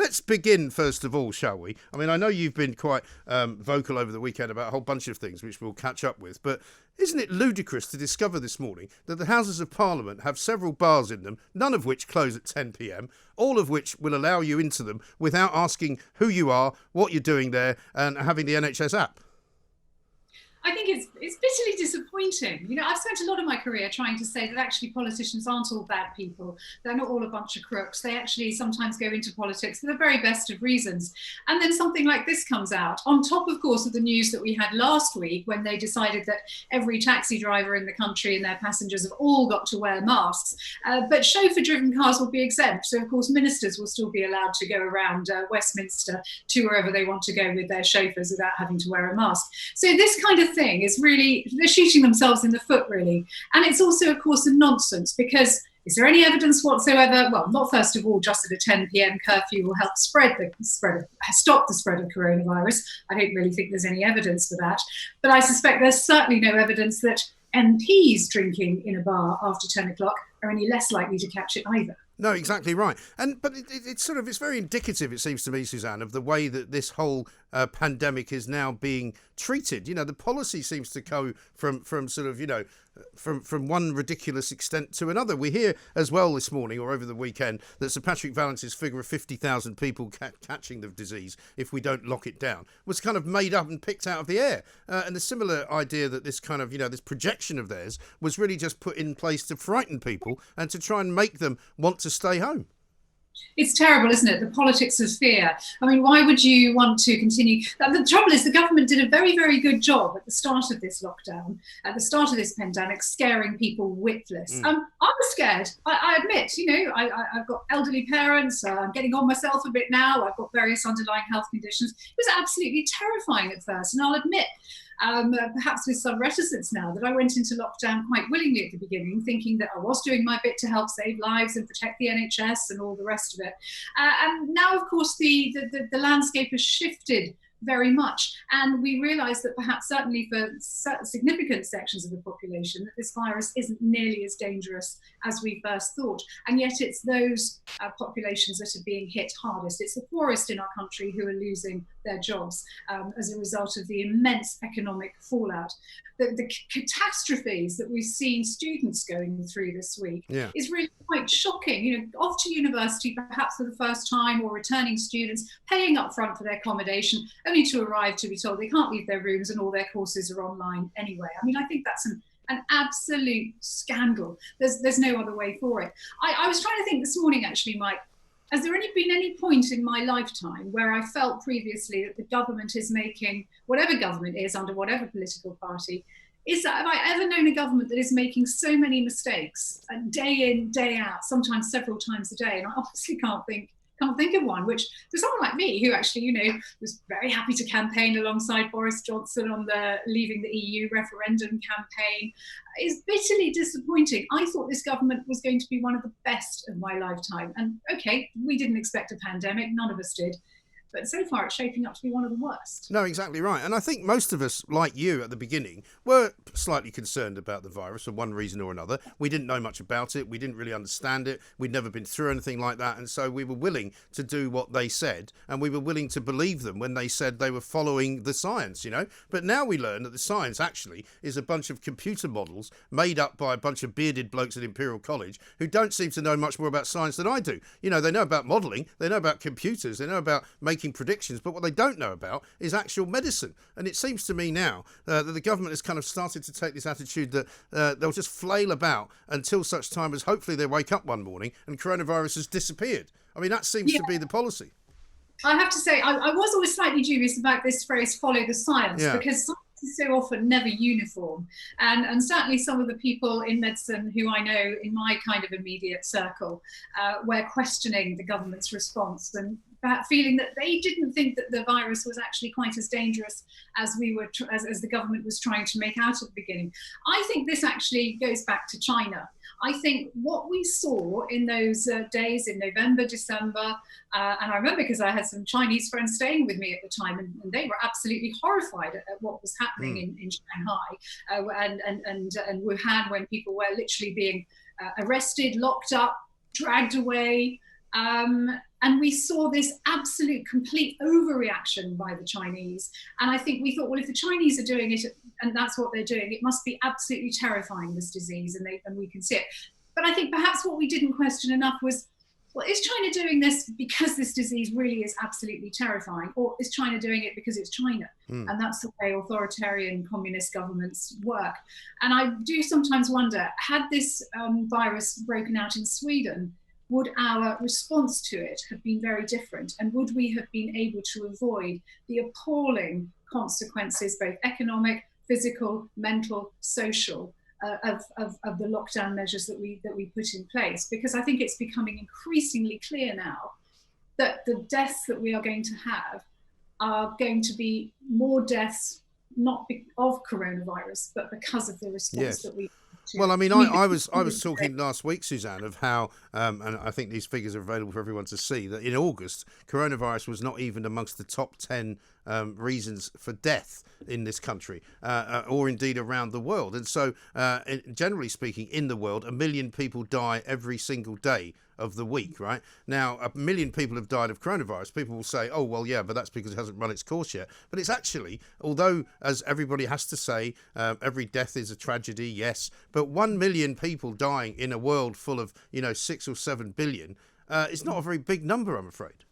let's begin first of all, shall we? I mean, I know you've been quite vocal over the weekend about a whole bunch of things, which we'll catch up with, but isn't it ludicrous to discover this morning that the Houses of Parliament have several bars in them, none of which close at 10 p.m, all of which will allow you into them without asking who you are, what you're doing there, and having the NHS app? I think it's bitterly disappointing. You know, I've spent a lot of my career trying to say that actually politicians aren't all bad people. They're not all a bunch of crooks. They actually sometimes go into politics for the very best of reasons. And then something like this comes out, on top, of course, of the news that we had last week when they decided that every taxi driver in the country and their passengers have all got to wear masks. But chauffeur-driven cars will be exempt. So, of course, ministers will still be allowed to go around Westminster to wherever they want to go with their chauffeurs without having to wear a mask. So this kind of thing is really, they're shooting themselves in the foot, really. And it's also, of course, a nonsense, because is there any evidence whatsoever? Well, not first of all, just that a 10 p.m. curfew will help stop the spread of coronavirus. I don't really think there's any evidence for that. But I suspect there's certainly no evidence that MPs drinking in a bar after 10 o'clock are any less likely to catch it either. No, exactly right. But it's very indicative, it seems to me, Suzanne, of the way that this whole pandemic is now being treated. You know, the policy seems to go from one ridiculous extent to another. We hear as well this morning or over the weekend that Sir Patrick Vallance's figure of 50,000 people catching the disease if we don't lock it down was kind of made up and picked out of the air. And the similar idea that this kind of, this projection of theirs was really just put in place to frighten people and to try and make them want to stay home. It's terrible, isn't it? The politics of fear. I mean, why would you want to continue? The trouble is the government did a very, very good job at the start of this lockdown, at the start of this pandemic, scaring people witless. I was scared. I admit, I've got elderly parents. I'm getting on myself a bit now. I've got various underlying health conditions. It was absolutely terrifying at first. And I'll admit, perhaps with some reticence now, that I went into lockdown quite willingly at the beginning, thinking that I was doing my bit to help save lives and protect the NHS and all the rest of it. And now, of course, the landscape has shifted very much. And we realise that perhaps certainly for significant sections of the population that this virus isn't nearly as dangerous as we first thought. And yet it's those populations that are being hit hardest. It's the poorest in our country who are losing their jobs as a result of the immense economic fallout. The catastrophes that we've seen students going through this week is really quite shocking. Off to university perhaps for the first time, or returning students paying up front for their accommodation, only to arrive to be told they can't leave their rooms and all their courses are online anyway. I mean, I think that's an absolute scandal. There's no other way for it. I was trying to think this morning, actually, Mike, has there been any point in my lifetime where I felt previously that the government is making, whatever government is under whatever political party, have I ever known a government that is making so many mistakes day in, day out, sometimes several times a day? And I obviously can't think of one, which for someone like me, who actually, was very happy to campaign alongside Boris Johnson on the leaving the EU referendum campaign, is bitterly disappointing. I thought this government was going to be one of the best of my lifetime. And okay, we didn't expect a pandemic, none of us did. But so far, it's shaping up to be one of the worst. No, exactly right. And I think most of us, like you at the beginning, were slightly concerned about the virus for one reason or another. We didn't know much about it. We didn't really understand it. We'd never been through anything like that. And so we were willing to do what they said. And we were willing to believe them when they said they were following the science, But now we learn that the science actually is a bunch of computer models made up by a bunch of bearded blokes at Imperial College who don't seem to know much more about science than I do. They know about modelling. They know about computers. They know about making predictions, but what they don't know about is actual medicine. And it seems to me now that the government has kind of started to take this attitude that they'll just flail about until such time as hopefully they wake up one morning and coronavirus has disappeared. I mean, that seems to be the policy. I have to say, I was always slightly dubious about this phrase, follow the science, because science is so often never uniform. And certainly some of the people in medicine who I know in my kind of immediate circle were questioning the government's response and feeling that they didn't think that the virus was actually quite as dangerous as as the government was trying to make out at the beginning. I think this actually goes back to China. I think what we saw in those days in November, December, and I remember because I had some Chinese friends staying with me at the time, and they were absolutely horrified at what was happening in Shanghai and Wuhan, when people were literally being arrested, locked up, dragged away. And we saw this absolute complete overreaction by the Chinese. And I think we thought, well, if the Chinese are doing it and that's what they're doing, it must be absolutely terrifying, this disease, and we can see it. But I think perhaps what we didn't question enough was, well, is China doing this because this disease really is absolutely terrifying, or is China doing it because it's China? And that's the way authoritarian communist governments work. And I do sometimes wonder, had this virus broken out in Sweden, would our response to it have been very different? And would we have been able to avoid the appalling consequences, both economic, physical, mental, social, of the lockdown measures that we put in place? Because I think it's becoming increasingly clear now that the deaths that we are going to have are going to be more deaths not of coronavirus, but because of the response that we. Well, I mean, I was talking last week, Suzanne, of how, and I think these figures are available for everyone to see, that in August, coronavirus was not even amongst the top 10 reasons for death in this country, or indeed around the world. And so, generally speaking, in the world, 1 million people die every single day of the week, right? Now, 1 million people have died of coronavirus. People will say, oh, well, yeah, but that's because it hasn't run its course yet. But it's actually, although, as everybody has to say, every death is a tragedy, yes, but 1 million people dying in a world full of, 6 or 7 billion is not a very big number, I'm afraid.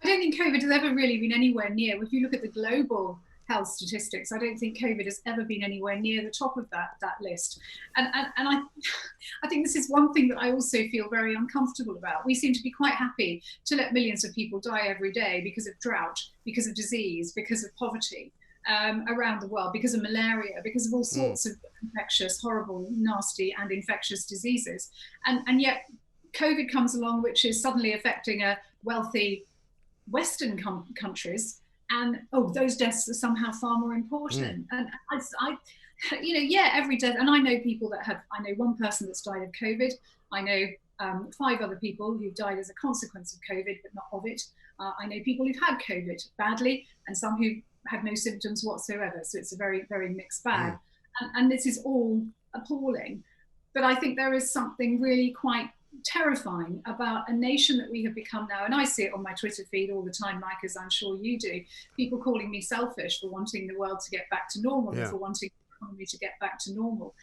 I don't think COVID has ever really been anywhere near. If you look at the global health statistics, I don't think COVID has ever been anywhere near the top of that list. And I think this is one thing that I also feel very uncomfortable about. We seem to be quite happy to let millions of people die every day because of drought, because of disease, because of poverty around the world, because of malaria, because of all sorts of infectious, horrible, nasty and infectious diseases. And yet COVID comes along, which is suddenly affecting a wealthy Western countries. And those deaths are somehow far more important. And I every death. And I know people that I know one person that's died of COVID. I know 5 other people who've died as a consequence of COVID, but not of it. I know people who've had COVID badly, and some who had no symptoms whatsoever. So it's a very, very mixed bag. And this is all appalling. But I think there is something really quite terrifying about a nation that we have become now, and I see it on my Twitter feed all the time, Mike, as I'm sure you do, people calling me selfish for wanting the world to get back to normal and for wanting the economy to get back to normal.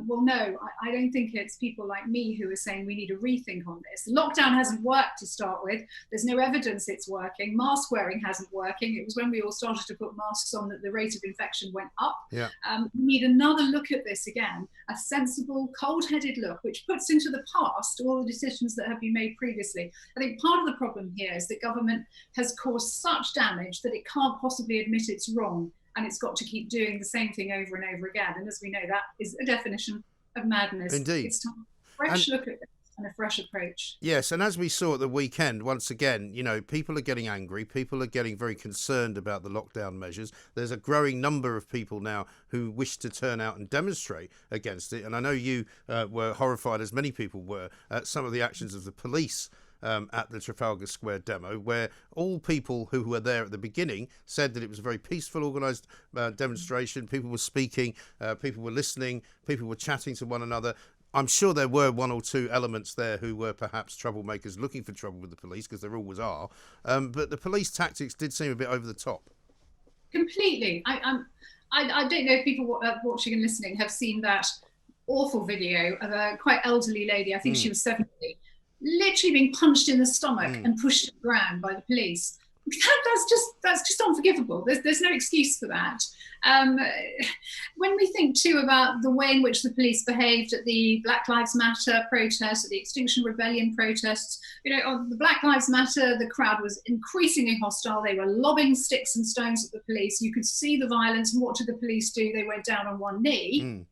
Well, no, I don't think it's people like me who are saying we need a rethink on this. Lockdown hasn't worked to start with. There's no evidence it's working. Mask wearing hasn't working. It was when we all started to put masks on that the rate of infection went up. We need another look at this again, a sensible, cold-headed look, which puts into the past all the decisions that have been made previously. I think part of the problem here is that government has caused such damage that it can't possibly admit it's wrong, and it's got to keep doing the same thing over and over again. And as we know, that is a definition of madness. Indeed. It's time for a fresh look at this and a fresh approach. Yes, and as we saw at the weekend, once again, people are getting angry. People are getting very concerned about the lockdown measures. There's a growing number of people now who wish to turn out and demonstrate against it. And I know you were horrified, as many people were, at some of the actions of the police at the Trafalgar Square demo, where all people who were there at the beginning said that it was a very peaceful, organised demonstration. People were speaking, people were listening, people were chatting to one another. I'm sure there were 1 or 2 elements there who were perhaps troublemakers looking for trouble with the police, because there always are. But the police tactics did seem a bit over the top. Completely. I don't know if people watching and listening have seen that awful video of a quite elderly lady, I think she was 70, literally being punched in the stomach and pushed to the ground by the police. That's just unforgivable. There's no excuse for that. When we think too about the way in which the police behaved at the Black Lives Matter protests, at the Extinction Rebellion protests, on the Black Lives Matter, the crowd was increasingly hostile. They were lobbing sticks and stones at the police. You could see the violence. And what did the police do? They went down on one knee.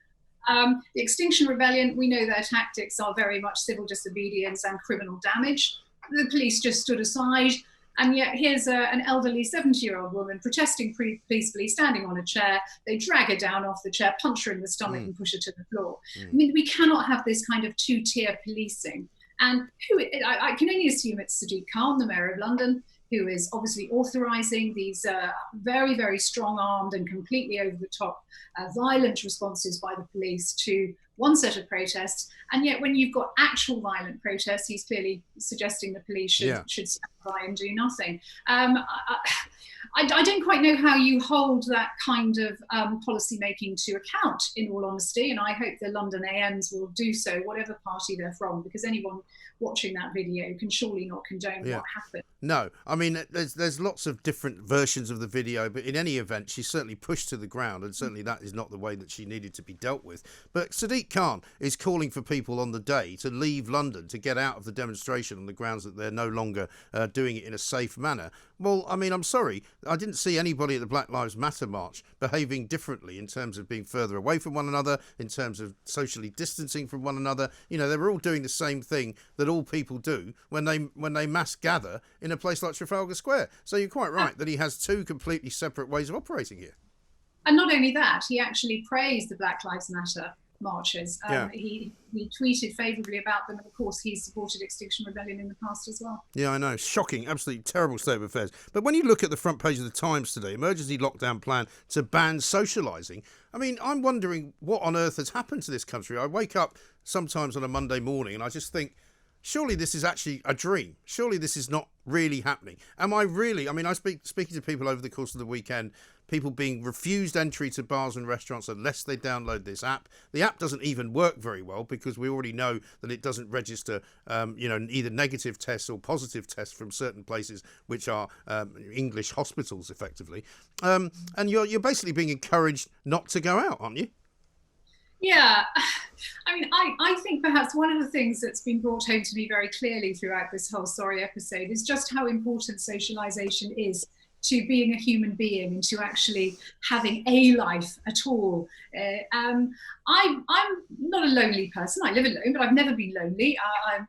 The Extinction Rebellion, we know their tactics are very much civil disobedience and criminal damage. The police just stood aside. And yet here's an elderly 70-year-old woman protesting peacefully, standing on a chair. They drag her down off the chair, punch her in the stomach and push her to the floor. I mean, we cannot have this kind of 2-tier policing. And I can only assume it's Sadiq Khan, the Mayor of London, who is obviously authorising these very, very strong-armed and completely over-the-top violent responses by the police to one set of protests, and yet when you've got actual violent protests, he's clearly suggesting the police should stand by and do nothing. I don't quite know how you hold that kind of policy making to account, in all honesty, and I hope the London AMs will do so, whatever party they're from, because anyone watching that video can surely not condone what happened. No, I mean, there's lots of different versions of the video, but in any event, she's certainly pushed to the ground, and certainly that is not the way that she needed to be dealt with. But Sadiq Khan is calling for people on the day to leave London, to get out of the demonstration on the grounds that they're no longer doing it in a safe manner. Well, I mean, I'm sorry, I didn't see anybody at the Black Lives Matter march behaving differently in terms of being further away from one another, in terms of socially distancing from one another. You know, they were all doing the same thing that all people do when they mass gather in a place like Trafalgar Square. So you're quite right that he has two completely separate ways of operating here. And not only that, he actually praised the Black Lives Matter marches. He tweeted favourably about them, and of course he's supported Extinction Rebellion in the past as well. Yeah, I know. Shocking, absolutely terrible state of affairs. But when you look at the front page of the Times today, emergency lockdown plan to ban socialising, I mean, I'm wondering what on earth has happened to this country. I wake up sometimes on a Monday morning and I just think, surely this is actually a dream. Surely this is not really happening. Am I really? I mean, speaking to people over the course of the weekend, people being refused entry to bars and restaurants unless they download this app. The app doesn't even work very well because we already know that it doesn't register, either negative tests or positive tests from certain places, which are English hospitals, effectively. And you're basically being encouraged not to go out, aren't you? Yeah, I mean, I think perhaps one of the things that's been brought home to me very clearly throughout this whole sorry episode is just how important socialisation is to being a human being and to actually having a life at all. I'm not a lonely person. I live alone, but I've never been lonely. I'm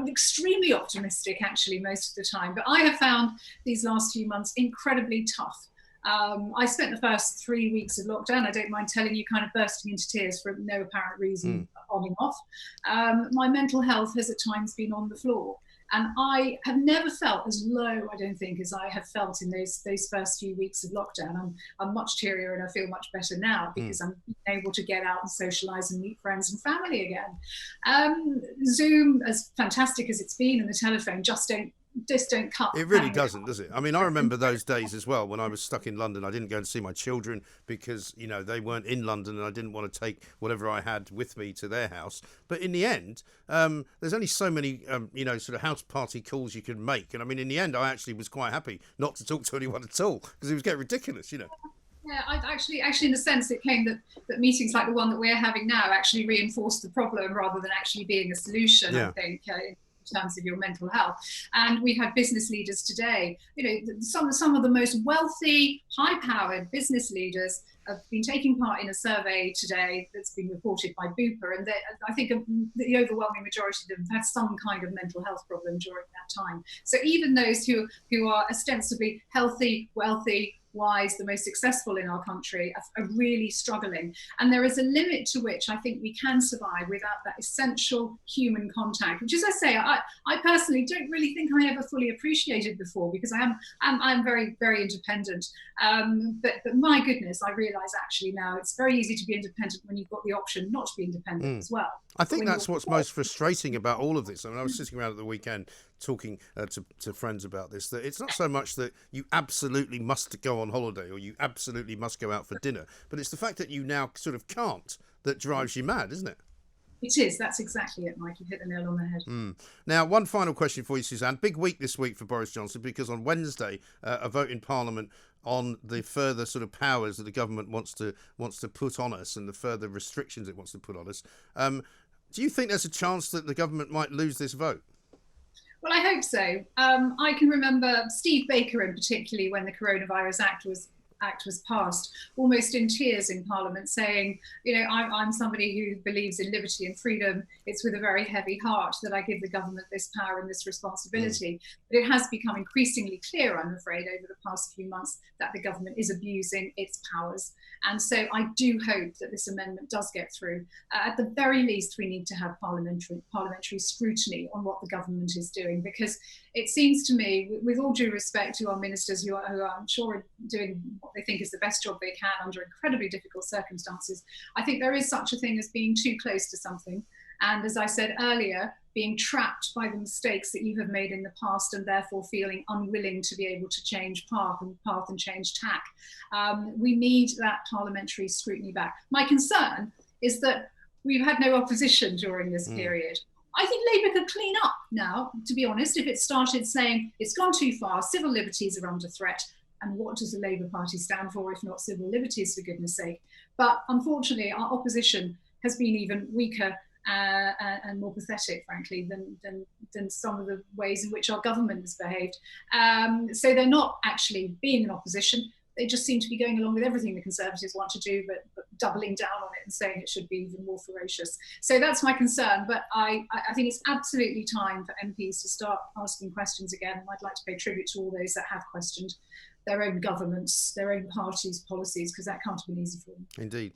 extremely optimistic actually most of the time, but I have found these last few months incredibly tough. I spent the first 3 weeks of lockdown, I don't mind telling you, kind of bursting into tears for no apparent reason, on and off. My mental health has at times been on the floor. And I have never felt as low, I don't think, as I have felt in those first few weeks of lockdown. I'm much cheerier and I feel much better now because I'm able to get out and socialise and meet friends and family again. Zoom, as fantastic as it's been, and the telephone just don't cut. It really doesn't, does it? I mean, I remember those days as well when I was stuck in London. I didn't go and see my children because, they weren't in London and I didn't want to take whatever I had with me to their house. But in the end, there's only so many, sort of house party calls you can make. And I mean, in the end, I actually was quite happy not to talk to anyone at all because it was getting ridiculous, Yeah, I actually, in a sense, it came that meetings like the one that we're having now actually reinforced the problem rather than actually being a solution, I think. In terms of your mental health. And we had business leaders today, some of the most wealthy, high-powered business leaders have been taking part in a survey today that's been reported by Bupa, and I think the overwhelming majority of them have had some kind of mental health problem during that time. So even those who are ostensibly healthy, wealthy, wise, the most successful in our country are really struggling. And there is a limit to which I think we can survive without that essential human contact, which, as I say, I personally don't really think I ever fully appreciated before because I'm very, very independent. But my goodness, I realise actually now it's very easy to be independent when you've got the option not to be independent as well. I think that's what's most frustrating about all of this. I mean, I was sitting around at the weekend talking to friends about this, that it's not so much that you absolutely must go on holiday or you absolutely must go out for dinner, but it's the fact that you now sort of can't that drives you mad, isn't it? It is. That's exactly it, Mike. You've hit the nail on the head. Now, one final question for you, Suzanne. Big week this week for Boris Johnson because on Wednesday, a vote in Parliament on the further sort of powers that the government wants to put on us and the further restrictions it wants to put on us. Do you think there's a chance that the government might lose this vote? Well, I hope so. I can remember Steve Baker in particular when the Coronavirus Act was passed, almost in tears in Parliament, saying, I'm somebody who believes in liberty and freedom. It's with a very heavy heart that I give the government this power and this responsibility. But it has become increasingly clear, I'm afraid, over the past few months that the government is abusing its powers. And so I do hope that this amendment does get through. At the very least, we need to have parliamentary scrutiny on what the government is doing, because it seems to me, with all due respect to our ministers who I'm sure are doing what they think is the best job they can under incredibly difficult circumstances. I think there is such a thing as being too close to something. And as I said earlier, being trapped by the mistakes that you have made in the past and therefore feeling unwilling to be able to change path and change tack. We need that parliamentary scrutiny back. My concern is that we've had no opposition during this period. I think Labour could clean up now, to be honest, if it started saying it's gone too far, civil liberties are under threat. And what does the Labour Party stand for if not civil liberties, for goodness sake? But unfortunately, our opposition has been even weaker and more pathetic, frankly, than some of the ways in which our government has behaved. So they're not actually being an opposition. They just seem to be going along with everything the Conservatives want to do, but doubling down on it and saying it should be even more ferocious. So that's my concern. But I think it's absolutely time for MPs to start asking questions again. And I'd like to pay tribute to all those that have questioned their own governments, their own parties' policies, because that can't have been easy for them. Indeed.